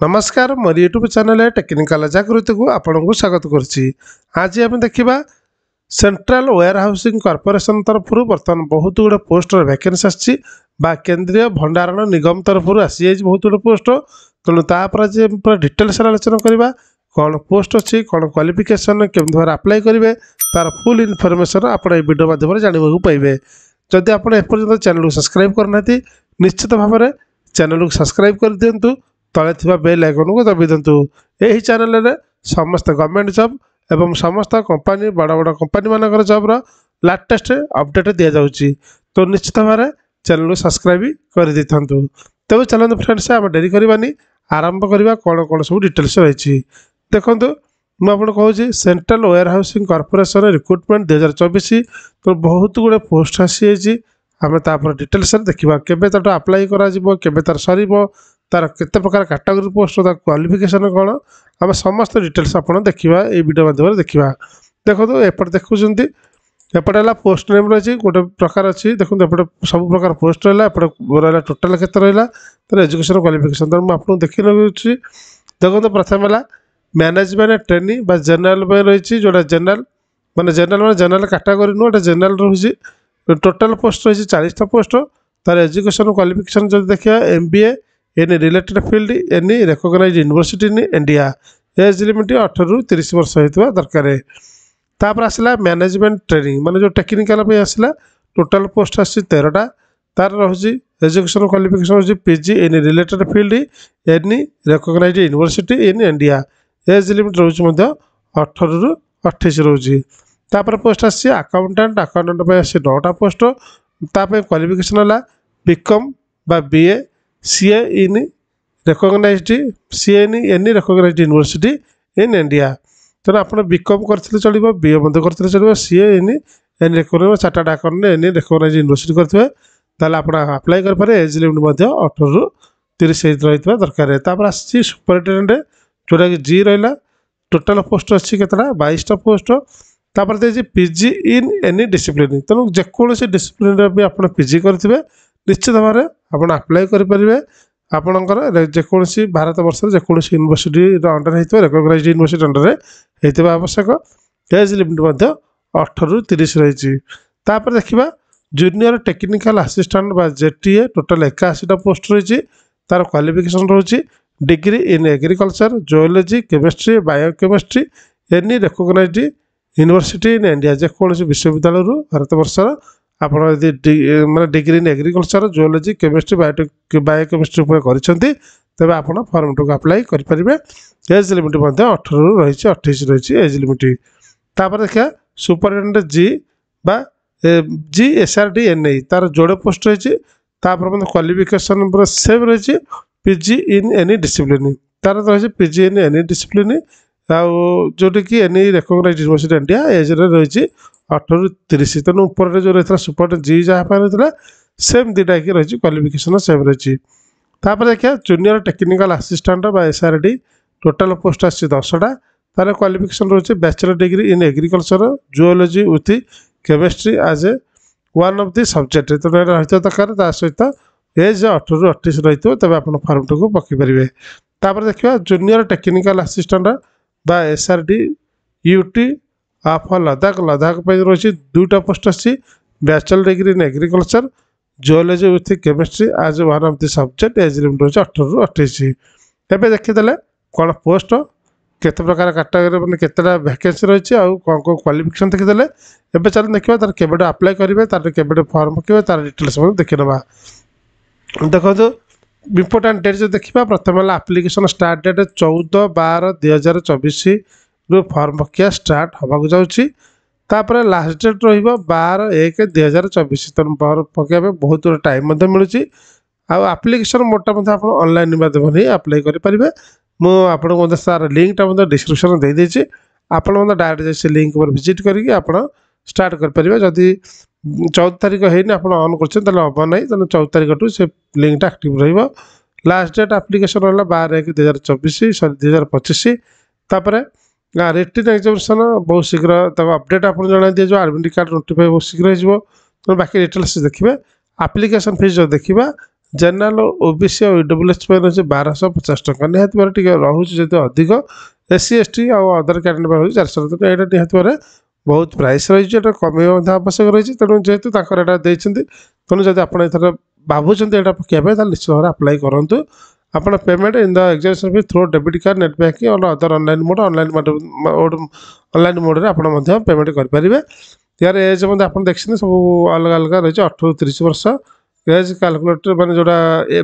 नमस्कार मोर YouTube channel technical जागृति को आपन को स्वागत करुच्ची। आज आम देखा सेंट्रल वेयर हाउसिंग कॉर्पोरेशन तरफ बर्तमान बहुत गुड़े पोस्टर वैकेंसी आसी केंद्रीय भंडारण निगम तरफ आसी बहुत गुड़े पोस्ट तेणु तापर आज पूरा डिटेल्स आलोचना करवा कौन पोस्ट अच्छी कौन क्वालिफिकेशन केमी भाव अप्लाई करेंगे तार फुल इनफर्मेशन आप वीडियो माध्यम जानवा पाइबे। जदि आप एपर्यंत चैनल को सब्सक्राइब करना निश्चित भाव में चैनल को सब्सक्राइब कर दिंतु तले थिबा बेल आइकन को दबी दिंतु। यही चैनल रे समस्त गवर्नमेंट जॉब एवं समस्त कंपनी बड़ बड़ कंपनी मानकर जॉब रो लेटेस्ट अपडेट दिया जाउची तो निश्चित भाव में चैनल को सब्सक्राइब कर दिथांतु। तब चलते फ्रेंड्स आम डेरी करवानी आरंभ करवा कौन कौन सब डिटेल्स रही। देखो मुझे कहूँ central warehousing corporation recruitment 2024 तो बहुत गुड़े पोस्ट आसी आम तापर डिटेल्स देखा केबे तार अप्लाई करा केबे तार सर तार केते प्रकार कैटेगरी पोस्ट तार क्वालिफिकेशन कौन आम समस्त डिटेल्स आप देखा ये वीडियो माध्यम देखा। देखो एपटे देखुं एपटे है पोस्ट नेम रही गोटे प्रकार अच्छी देखो एपटे सब प्रकार पोस्ट रहा एपटे टोटाल केते रहा तार एजुकेशन क्वालिफिकेशन तो मुझे देखी लगे। देखो प्रथम है मैनेजमेंट ट्रेनिंग बा जनरल में रही जोटा जनरल माने जनरल कैटेगरी नुह जनरल रोचे टोटाल पोस्ट रही 40टा पोस्ट तार एजुकेशन क्वालिफिकेशन जो देखा MBA any related field any recognised university in India age limit 18 ରୁ 30 वर्ष होता दरकार। तापर आसला मैनेजमेंट ट्रेनिंग माने जो टेक्निकल पे आसला टोटाल पोस्ट आसी 13टा तार रही एजुकेशन क्वालिफिकेशन होची PG any related field any recognised university in India age limit रोच 18 ରୁ 28 रोची। तापर पोस्ट आसी अकाउंटेंट पे आसी 9टा पोस्ट तापर क्वालिफिकेशन है बीकॉम बा BA CA in recognised CA in any recognised university in India तेना आप बीकॉम करते चलो BA करते चलो CA in any recognised chartered accountant any recognised university करेंगे ताले आप अप्लाई करें एज लिमिट 18 ରୁ 30 रही दरकार। तापर आसी सुपरिटेडेंट जोटा कि G रहा टोटाल पोस्ट अच्छी केतटा 22टा पोस्ट तापर देखिए PG इन एनी डिसिप्लिन तेणु जेकोसी डिसिप्लिन भी आप PG करेंगे निश्चित भाव में आप अप्लाई करेंगे आपणकर जेकोसी भारत वर्ष जेकोसी यूनिवर्सिटी अंडर होता रिकॉग्नाइज्ड यूनिवर्सिटी अंडर होता आवश्यक एज लिमिट 18 ରୁ 30 रही। तापर देखा जूनियर टेक्निकल असिस्टेंट बा JTA टोटाल 81टा पोस्ट रही तार क्वालिफिकेशन रोचे degree in agriculture geology chemistry biochemistry any recognised university in India जेकोसी विश्वविद्यालय भारत वर्षर आप माने degree in agriculture geology chemistry biochemistry तेज आप फॉर्म टू अप्लाई करेंगे एज लिमिट 18 ରୁ रही 28 रही एज लिमिट। तापर देखा सुपरिटेडेंट G बा G SRD NI तार जोड़े पोस्ट रही क्वालिफिकेशन सेम रही PG इन एनी डिसिप्लिन तार रही PG इन एनी डिसिप्लिन जोटी कि any recognised university India age रही 18 ରୁ 30 तेणु ऊपर जो रही सुपरिटेडेंट G जहाँ रही सेम दुटा कि रही क्वालिफिकेशन सेम रही। तापर देखिए जूनियर टेक्निकल असिस्टेंट बा SRD टोटाल पोस्ट आसी 10टा तार क्वालिफिकेशन रही bachelor degree in agriculture geology with chemistry as a one of the subject तेणु रही दरकार सहित एज 18 ରୁ 28 रही तब आप फॉर्म टू को पकई पारे। तापर देखिए जूनियर टेक्निकल असिस्टेंट बा SRD UT ऑफ लद्दाख रही 2टा पोस्ट आसी bachelor degree in agriculture geology with chemistry as one of the subject age limit रही 18 ରୁ 28। एवं देखीदे कौन पोस्ट केते प्रकार कैटेगरी मैंने केतेटा वैकेंसी रही कौन कौन क्वालिफिकेशन देखीदे एवं चल देखा तार केबे अप्लाई करेंगे तार केबे फॉर्म पकड़े तार डिटेल्स देखी ना। देखो इम्पोर्टाट डेट जो देखा प्रथम है आप्लिकेशन स्टार्ट डेट 14/12/2024 रू फॉर्म पकिया स्टार्ट होगा जाऊँगी लास्ट डेट रही 12/1/2024 तेणु फॉर्म पकड़ा बहुत टाइम मिलूँ आप्लिकेशन मोटा आप ऑनलाइन माध्यम ही अप्लाई करेंगे मुझे सार लिंकटा डिस्क्रिप्शन दे देती आप डायरेक्ट जैसे लिंक पर विजिट करके आप स्टार्ट करेंगे जदि 14 तारीख है आप ऑन कर हम ना तेना 14 तारीख टू से लिंकटा एक्टिव रहा। लास्ट डेट आप्लिकेशन है 12/1/2024 सॉरी 2025 तापर रिटन एग्जामिनेशन बहुत शीघ्र अपडेट आप जना दिए एडमिट कार्ड नोटिफाई बहुत शीघ्र हो बाकी डिटेल्स देखिए। आप्लिकेशन फीस जो देखा जनरल ओबीसी और ईडब्ल्यूएस रही 1250 टका निहत भाव टी रोचे जो अधिक एससी एसटी और अदर कैंडिडेट रही 400 टका यहाँ निहत भाव बहुत प्राइस रही कमेवा आवश्यक रही तेणु जेहेतु यहाँ तेणु जब आप भावुं यहाँ पकड़ा निश्चित भाव अप्लाई करूँ आप payment in the examination fee through debit card net banking और other online mode online mode में आप पेमेंट करेंगे यार एज आप देखते सब अलग अलग रही 18 30 वर्ष एज कैलकुलेटर मान जोड़ा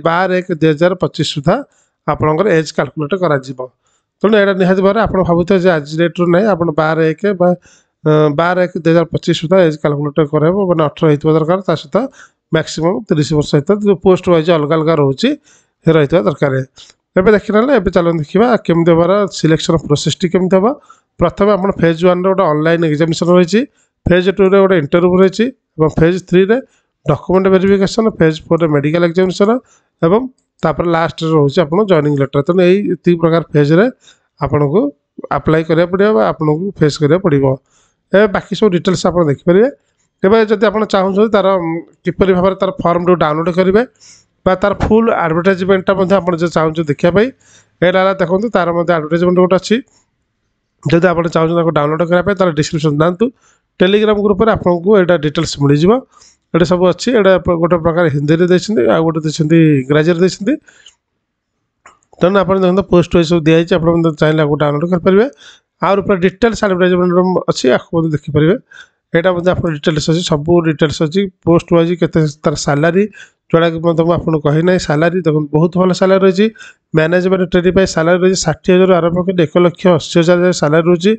12/1/2025 सुधा आपंकर एज कैलकुलेट कर तेणु यहाँ निहत भाव आप भावुए आज डेट्रु ना आप 12/1/2025 सुधा एज कैलकुलेट कर मैंने 18 हो दरकार सहित मैक्सीम 30 वर्ष सहित पोस्ट वाइज अलग अलग रोचे रही दरकार एवं देखना ए चलो देखा केमी देवार सिलेक्शन प्रोसेस टी केमी हम प्रथम आप फेज 1 गोटे ऑनलाइन एग्जामिनेशन रही फेज 2 रे गोटे इंटरव्यू रही फेज 3 रे डॉक्यूमेंट वेरिफिकेशन फेज 4 रे मेडिकल एग्जामिनेशन एवं तापर लास्ट रोचे आप जॉइनिंग लेटर तेणु यही 3 प्रकार फेज रे आपन को अप्लाई करा पड़ो आपन को फेस करा पड़ो ए बाकी सब डिटेल्स आप देखिपारे एवं जब आप चाहूँ तार किपर भाव तार फॉर्म जो डाउनलोड करेंगे तार फुल एडवर्टाइजमेंटा आप जो चाहूँ देखापी यहाँ देखो तार एडवर्टाइजमेंट गोटे अच्छी जब आप चाहूँ डाउनलोड करने तार डिस्क्रिप्शन दातु टेलीग्राम ग्रुप में आपको यहाँ डिटेल्स मिल ये सब अच्छी यहाँ गोटे प्रकार हिंदी में देखते आ गोटे देखते इंग्राजी देखते तेणु आप देखते पोस्ट वाइज सब दिखाई आप चाहिए आपको डाउनलोड करेंगे आउर पूरा डिटेल्स एडवर्टाइजमेंट अच्छी आपको देखिपारे यहाँ आप डिटेल्स अच्छी सब डिटेल्स अच्छी पोस्ट वाइज के तार सालारी जोड़ा कि मतलब आपको कहीना सालारी देखो बहुत भल सालारी रही मैनेजमेंट ट्रेनिंग सालारी रही 60,000 आरंभ कर 1,80,000 सालारी रोचे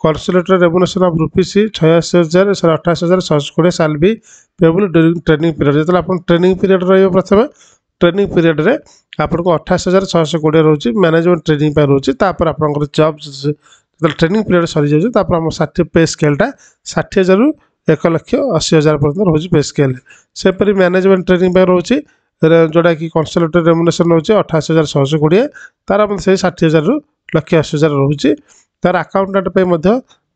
कन्सुलेटर रेमुनेशन ऑफ रुपीज 86,000 28,620 साल भी पेबल ड्यूरिंग ट्रेनिंग पीरियड जो आप ट्रेनिंग पीरियड रही प्रथम ट्रेनिंग पीरियड रे आपको 28,620 रोचे मैनेजमेंट ट्रेनिंग रोचे तापर आप जॉब जो ट्रेनिंग पीरियड सरी जाऊँ 60 पे स्केलटा 60,000 रु 1,80,000 पर्यटन रोचे पे स्केल सेपरी मैनेजमेंट ट्रेनिंग रोचे जोड़ा कि कन्सल्टेंट रेमुनेशन रोचे 28,620 तार से 60,000 रु 1,80,000 रोचे तार अकाउंटेंट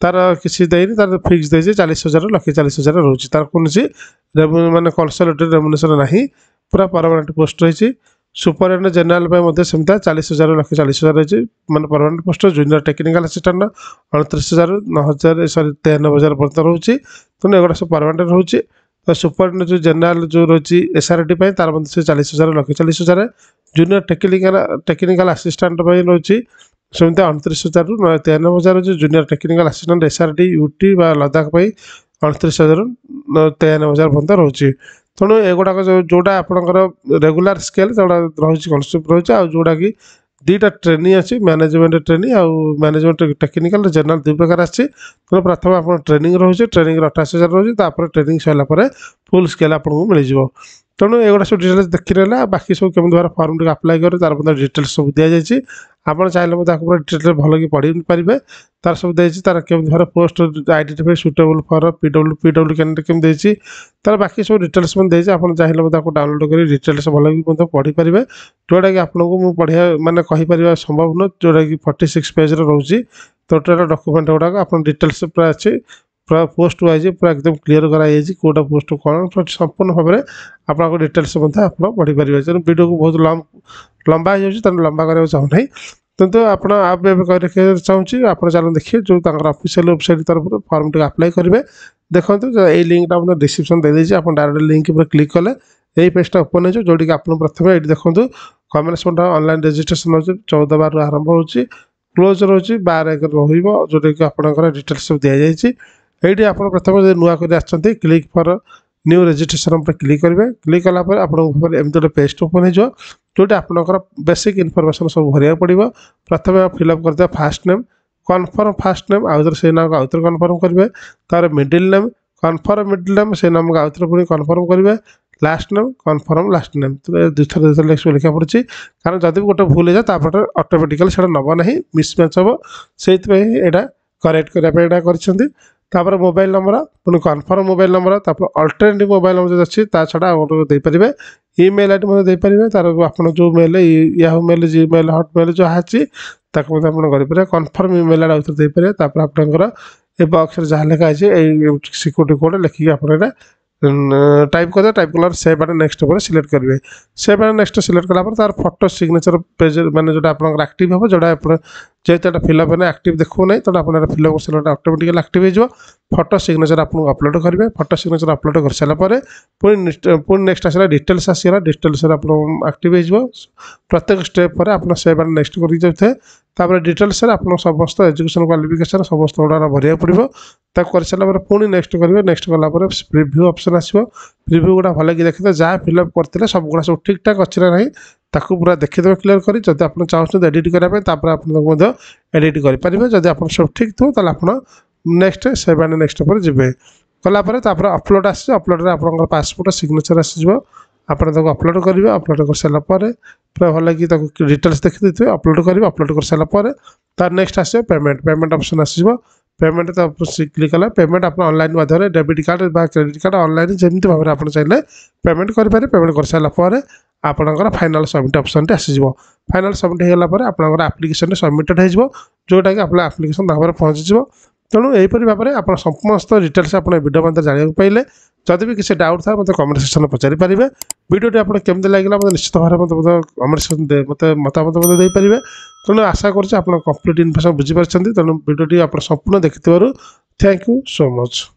तार किसी देनी तार फिक्स दे 40,000 रु 1,40,000 रोचे तार कौन माने कन्सल्टेंट रेमुनेशन ना पूरा परमानेंट पोस्ट रही सुपरिटेडेंट जनरल सेमती 40,000 रु 1,40,000 रही मैंने permanent post junior technical assistant 29,000 रु 9,000 सॉरी 93,000 पर्यटन रोचे तेणु एगुड़ा सब परमानेंट रोचे तो सुपरिटेडेंट जो जनरल जो रही एसआरटी तार से 40,000 रु 1,40,000 जूनियर टेक्निकल असिस्टेंट रोचे सेमती 29,000 रु 93,000 जो junior technical assistant SRT UT Ladakh 29,000 रु 93,000 पर्यटन रोचे तेणु एगुड़ाक जोटा आपंकर रेगुलर स्केल रही कनसेप्ट रही है जोटा कि 2टा ट्रेनिंग अच्छी मैनेजमेंट ट्रेनिंग आउ मैनेजमेंट टेक्निकल जनरल 2 प्रकार आसी तेणु प्रथम आप ट्रेनिंग रोचे ट्रेनिंग 28,000 रोचे ट्रेनिंग सरला फुल स्केल आपको मिल जाए तेणु एगुड़ा सब डिटेल्स देखी रहा बाकी सब केमी भाव फॉर्म टी अप्लाई करें तार डिटेल्स सब दी जाए आप चाहिए पूरा डिटेल भल कि पढ़ी पारे तार सब देखिए तार केमी भाव post identify suitable for PW candidate केमी देखिए तार बाकी सब डिटेल्स मैंने आप चाहिए आपको डाउनलोड कर डिटेल्स भल कि पढ़ी पारे जोटा कि आपको मुझे पढ़िया मानने कहीपर संभव नुह जोटा कि 46 पेज रोचे टोटाल डॉक्यूमेंट गुड़ाक आप डिटेल्स पूरा अच्छे पूरा पोस्ट वाइज पूरा एकदम क्लीयर कराई कौटा पोस्ट कौन संपूर्ण भाव में आपको डिटेल्स आप पढ़ी पारे तेणु वीडियो को बहुत लंबा हो जाए तेणु लंबा कराया चाहूना किंतु आप रखा चाहूँगी आप चलो देखिए जो ऑफिशियल वेबसाइट तरफ फॉर्म टी अप्लाई करेंगे देखो ये लिंकटा मतलब डिस्क्रिप्शन दे दीजिए आप डायरेक्ट लिंक पर क्लिक कले यही पेजटा ओपन हो जोटी आप प्रथम ये देखो कमेंसमेंट ऑनलाइन रजिस्ट्रेशन हो 14/12 आरंभ हो क्लोज रोचे 12/1 रोटा कि आपंकर डिटेल्स सब दी जाए ये आप प्रथम नुआ कर क्लिक फॉर न्यू रजिस्ट्रेशन पर क्लिक करेंगे क्लिक कलापर आपको एमती गोटे पेज ओपन हो जोटा आपंकर बेसिक इनफॉरमेशन सब भरिया पड़ो प्रथम आप फिलअप करदे first name confirm first name आउे से नाम को आउे कन्फर्म करेंगे तार middle name confirm middle name से नाम को आउे पुणी कन्फर्म करेंगे last name confirm last name तो दुईथर लिखा पड़ी कारण जब भी गोटे भूल हो जाए ऑटोमेटिकली से नब ना मिसमैच हम से करेक्ट करने कर मोबाइल नंबर पुणी confirm mobile number alternative mobile number जो अच्छी छड़ा देपारे ईमेल आईडी देपारे तार आप जो mail Yahoo mail Gmail Hotmail जहाँ अच्छी करेंगे कन्फर्म ईमेल आईडी देपारे आपंकर ये बक्स जहाँ लिखाई सिक्यूरीटी कोड लिखिकी आप टाइप कर टाइप कला सेव एंड नेक्स्ट पर सिलेक्ट करेंगे सेव एंड नेक्स्ट सिलेक्ट कला तार फोटो सिग्नेचर पेज मैंने जो आप आक्टिव हम जो जेहतु फिलअप है आक्टिव देखो ना तो आप फिलअप कर ऑटोमेटिकली आक्टिव हो फोटो सिग्नेचर आप अपलोड करेंगे फोटो सिग्नेचर अपलोड कर सारापर पुणी नेक्स्ट आसला डिटेल्स आसगला डिटेल्स आप आक्टिव हो प्रत्येक स्टेप पर आप सेव एंड नेक्स्ट कर जाते तापर डिटेल्स आप समस्त एजुकेशन क्वालिफिकेशन समस्त गुड़ा भरिया पड़ो ताक कर सारापर पुणी नेक्स्ट करेंगे नेक्स्ट कलापर प्रिव्यू ऑप्शन आसो प्रिव्यू गुड़ा भल कि देखते जहाँ फिलअप करते सब गुड़ा सब ठीक ठाक अच्छे ना ताकू पूरा देखीदे क्लीयर कर जब आप चाहते एडिट करने आप एडिट करेंगे जब आप सब ठीक थो आप नेक्स्ट सेव एंड नेक्स्ट पर जी कलापर अपलोड आस अपलोड आप पासपोर्ट सिग्नेचर आसो आप अपलोड करेंगे अपलोड कर सारापर पूरा भल कि डिटेल्स देखी देते अपलोड करेंगे अपलोड कर सारापर तार नेक्स्ट आस पेमेंट पेमेंट ऑप्शन आसो पेमेंट क्लिक कला पेमेंट आप ऑनलाइन माध्यम debit card credit card online जमी भाव में आप चाहिए पेमेंट करेंगे पेमेंट कर सारापर आपणकर फाइनाल सबमिट ऑप्शन आसीज फाइनाल सबमिट होगापर आपंकर आप्लिकेशन सबमिटेड हो जोटा कि आप आप्लिकेशन भाव में पहुँच तेणु यहीपरि भाव में आप समस्त डिटेल्स आप वीडियो मध्य जानते पाइले जदि भी किसी डाउट था मतलब कमेंट सेक्शन में पचारि पारे वीडियो आप केमती लगे मतलब निश्चित भाव में मतलब कमेंट सेक्शन मतलब मतामत देपारे तेणु आशा कर कंप्लीट इनफर्मेशन बुझीपार तेणु वीडियो आप संपूर्ण देखि थैंक यू सो मच।